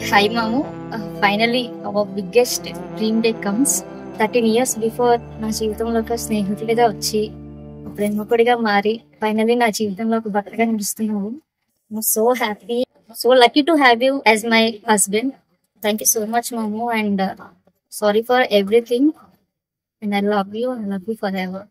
Hi Mamu, finally our biggest dream day comes. 13 years before నా జీవితంలో ఒక స్నేహితుడిగా వచ్చి ప్రేమకుడిగా మారి ఫైనల్లీ నా జీవితంలో ఒక భర్తగా నిలుస్తున్నావు. So happy, so lucky to have you as my husband. Thank you so much మాము and sorry for everything and I love you forever.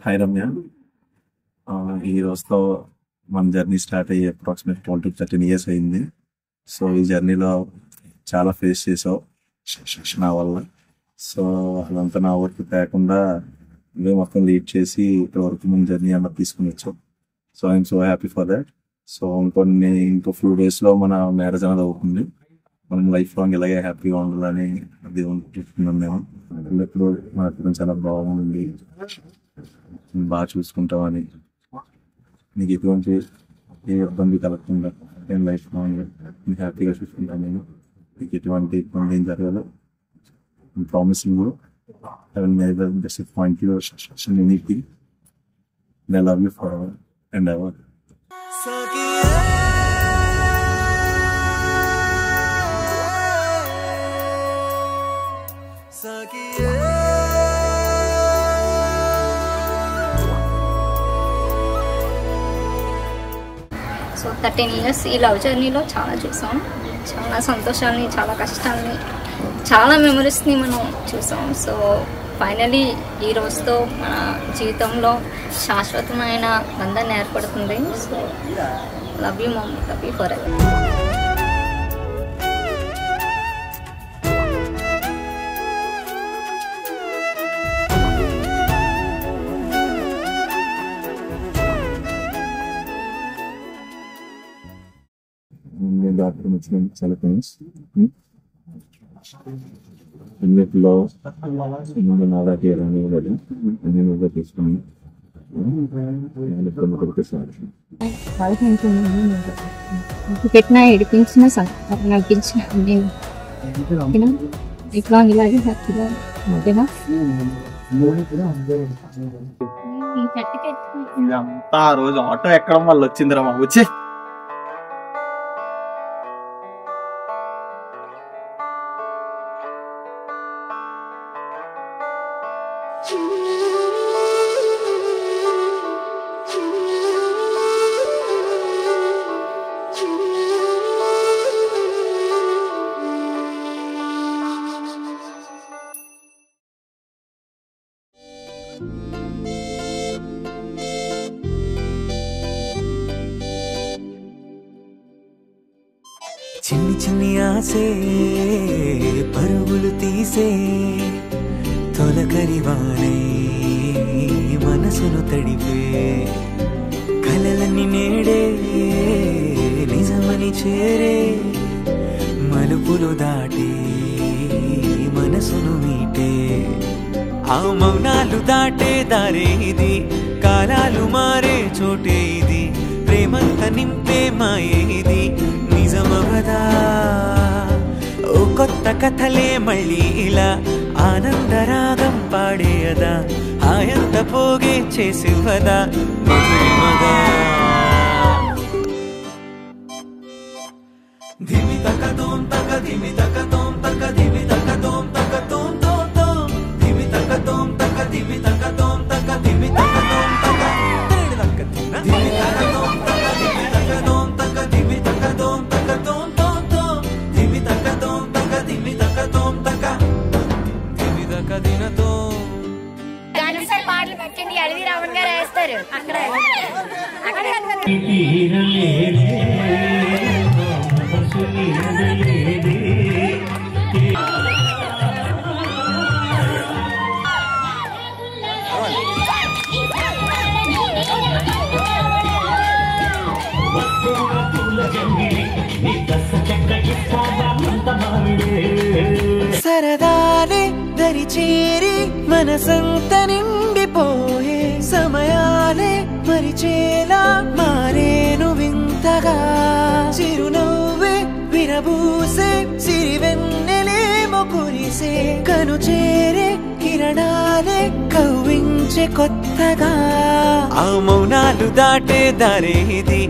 Hi Ramya, ఈ రోజుతో మన జర్నీ స్టార్ట్ అయ్యి అప్రాక్సిమేట్ 12 to 13 years అయింది. సో ఈ జర్నీలో చాలా face చేసావు నా వల్ల. సో అదంతా నా వర్క్ తేకుండా ఇవే మొత్తం లీడ్ చేసి ఇక్కడ వరకు మన జర్నీ అలా తీసుకుని వచ్చావు. So I'm so happy for that. So ఇంకో ఫ్యూ డేస్లో మన మ్యారేజ్ అనేది అవుతుంది. మనం లైఫ్ లాంగ్ ఇలాగే హ్యాపీగా ఉండాలని అది ఉంటున్నాం. మేము ఎప్పుడు మన పిల్లలు చాలా బాగుంది, బాగా చూసుకుంటామని, నీకు ఎటువంటి ఏ ఇబ్బంది కలగకుండా నేను లైఫ్ లాంగ్ హ్యాపీగా చూసుకుంటాను. నేను నీకు ఎటువంటి ఇబ్బంది ఏం జరగదు. Promising I will never disappoint you in anything. I love you for ever and ever. So 13 years ఈ లవ్ జర్నీలో చాలా చూసాం, చాలా సంతోషాన్ని, చాలా కష్టాన్ని, చాలా మెమరీస్ని మనం చూసాం. సో ఫైనలీ ఈ రోజుతో మన జీవితంలో శాశ్వతమైన బంధాన్ని ఏర్పడుతుంది. So love you mummy, love you for ever. Doctor వచ్చిన చాలా థ్యాంక్స్. అన్నిటిలో నాదా చేయాలని నేను తీసుకుని పెట్టినా ఏడిపించిన నవ్వించిన నేను ఇట్లా ఇలాగే హ్యాపీగా ఓకేనా. ఇదంతా ఆ రోజు ఆటో ఎక్కడం వల్ల వచ్చిందిరా మా వచ్చి. చిన్ని చిన్ని ఆసే పరుగులు తీసే తొలకరివానే మనసును తడిపే కలలన్నీ నేడే నిజమని చేరే మలుపులు దాటే మనసును మీటే ఆ మౌనాలు దాటే దారే ఇది కాలాలు మారే చోటే ఇది ప్రేమంత నింపే మాయే ఇది నిజమవదా ఓ కొత్త కథలే మళ్ళీ ఇలా ఆనందరాగం పాడేయదా హాయంత పోగే చేసివదా మధురిమగా ధిమి తక తోం తక ధిమి తక తోం తక ధిమి తక తోం తక తోం తోం తోం ధిమి తక తోం తక ధిమి తక తోం తక ధిమి తక తోం తక తేడు తక తిన ధిమి తక తోం తక ధిమి తక తోం తక ధిమి తక తోం తక తోం తోం తోం ధిమి తక తోం తక ధిమి తక తోం తక ధిమి తక దిన తోం గానసర్ పాటలు పెట్టండి, అడవి రావణ్ గారు వేస్తారు అక్కడ అక్కడ. సరదాలే దరి చేరి మనసంత నిండిపోయే సమయాలే మరిచేలా మారేను వింతగా చిరునవ్వే విరబూసే సిరివెన్నెలేమో కురిసే కను చేరే కిరణాలే కవ్వించే కొత్తగా ఆ మౌనాలు దాటే దారే ఇది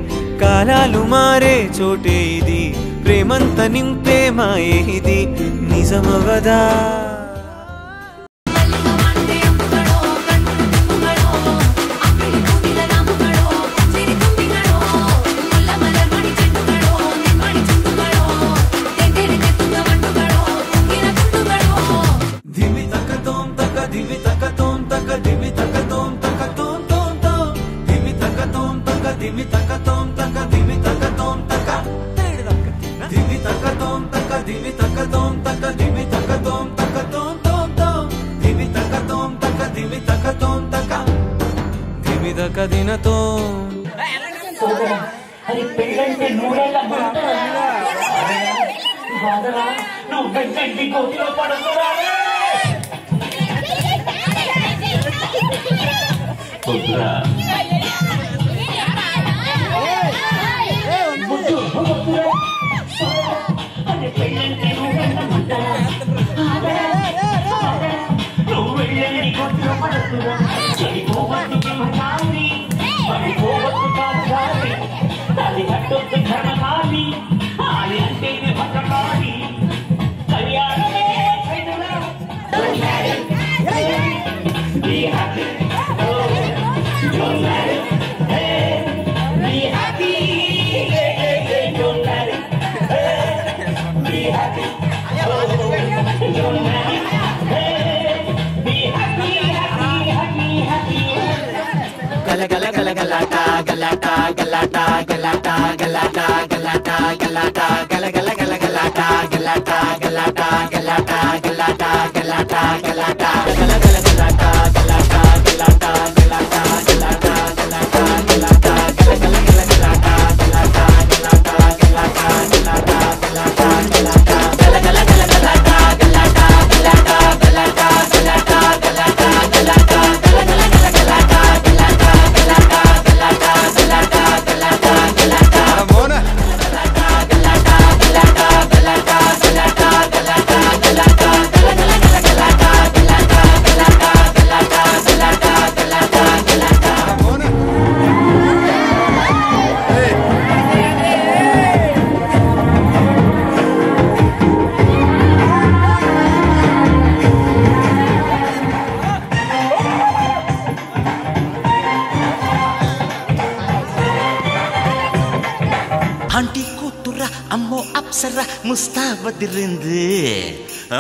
కాలాలు మారే చోటే ఇది ప్రేమంత నింపే మాయే ఇది నిజమవదా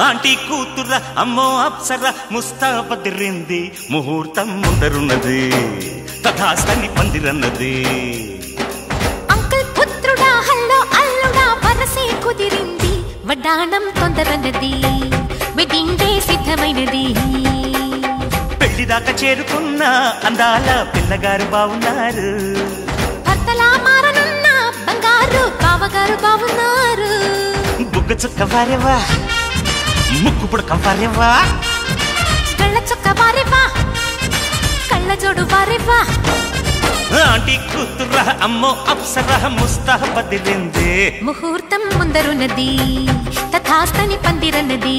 ఆంటీ కూతుర అమ్మో అప్సర ముస్తాబదిరింది ముహూర్తం ముందరున్నది తథాస్తని పందిరన్నది అంకుల్ పుత్రుడా హల్లో అల్లుడా వరసే కుదిరింది వడ్డాణం తొందరన్నది వెడ్డింగ్ డే సిద్ధమైనది పెళ్లిదాకా చేరుకున్న అందాల పిల్లగారు బావున్నారు భర్తలా మారనున్న బంగారు బావగారు బావున్నారు బుగ్గ చుక్క వారేవా ముక్కు పుడక వారేవా కళ్ళ చుక్క వారేవా కళ్ళ జోడు వారేవా ఆంటీ కూతుర అమ్మో అప్సర ముస్తాబదిరింది ముహూర్తం ముందరున్నది తథాస్తని పందిరన్నది